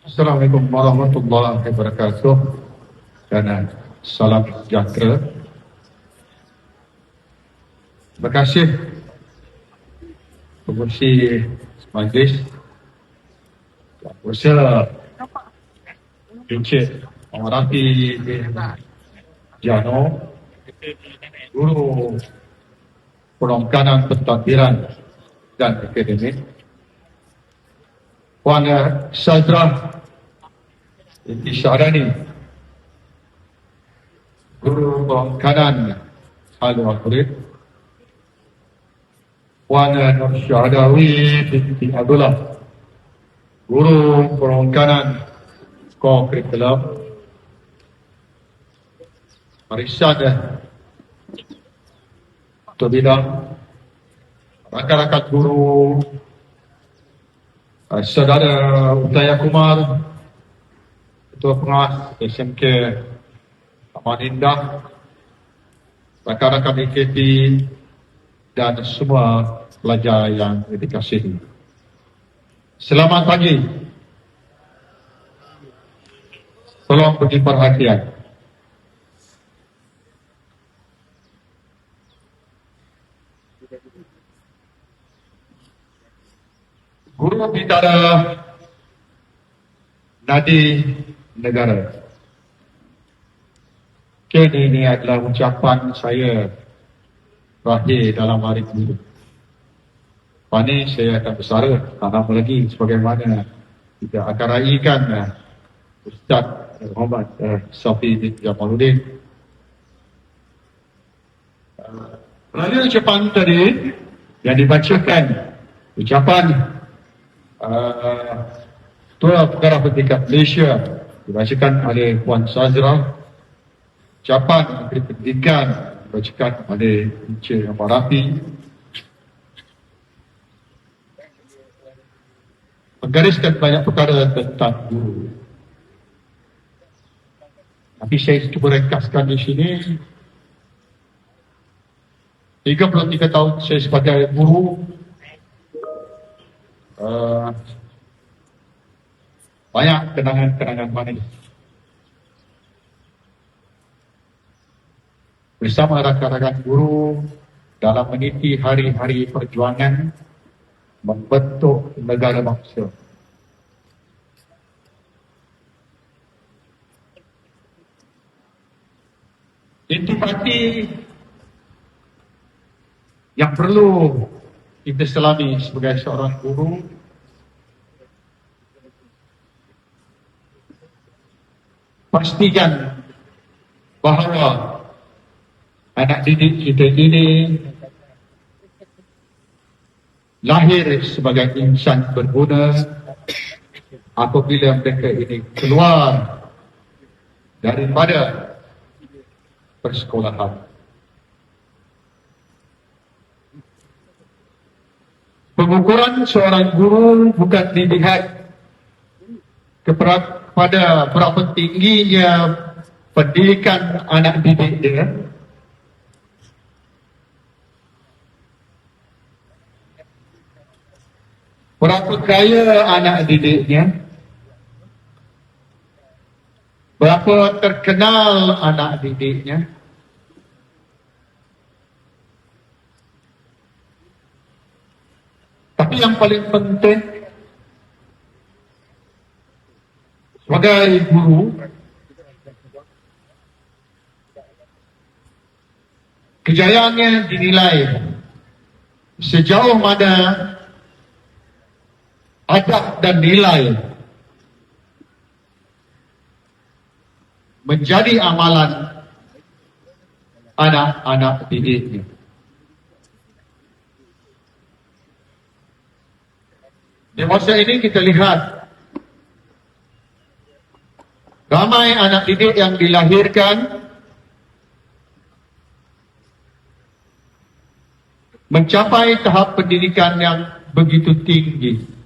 Assalamualaikum warahmatullahi wabarakatuh dan salam sejahtera. Terima kasih Pengerusi Majlis Yang Berkuasa Encik Muhammad Rafi bin Jano, Guru Perongkanan Pentadbiran dan Akademik, Puan Sadrah Inti Syahrani, Guru Perongkanan Al-Murid, Puan Nur Syahdawi binti Abdullah, Guru Perongkanan Ko-Kurikulum, Barisan Ketua Bidang, rakan-rakan guru, Saudara Utaya Kumar, Ketua Pengarah SMK Taman Indah, rakan-rakan AKP dan semua pelajar yang dikasihi. Selamat pagi. Tolong beri perhatian. Guru Bintara Nadi Negara. Ini adalah ucapan saya terakhir dalam hari ini. Lepas ini saya akan bersara tak lama lagi sebagaimana kita akan raikan Ustaz Muhammad Safi bin Jamaluddin. Melalui ucapan tadi yang dibacakan, ucapan Ketua Pengarah Pendidikan Malaysia dibacakan oleh Puan Sadrah, ucapan Menteri Pendidikan dibacakan oleh Encik Muhammad Rafi, menggariskan banyak perkara tentang guru. Tapi saya cuba ringkaskan di sini. 33 tahun saya sebagai guru, banyak kenangan-kenangan manis bersama rakan-rakan guru dalam meniti hari-hari perjuangan membentuk negara bangsa. Intipati yang perlu kita selami sebagai seorang guru pastikan bahawa anak didik kita ini lahir sebagai insan berguna apabila mereka ini keluar daripada persekolahan. Pengukuran seorang guru bukan dilihat kepada berapa tingginya pendidikan anak didik dia, berapa kaya anak didiknya, berapa terkenal anak didiknya, tapi yang paling penting sebagai guru, kejayaannya dinilai sejauh mana adab dan nilai menjadi amalan anak-anak didiknya. Di masa ini kita lihat ramai anak didik yang dilahirkan mencapai tahap pendidikan yang begitu tinggi.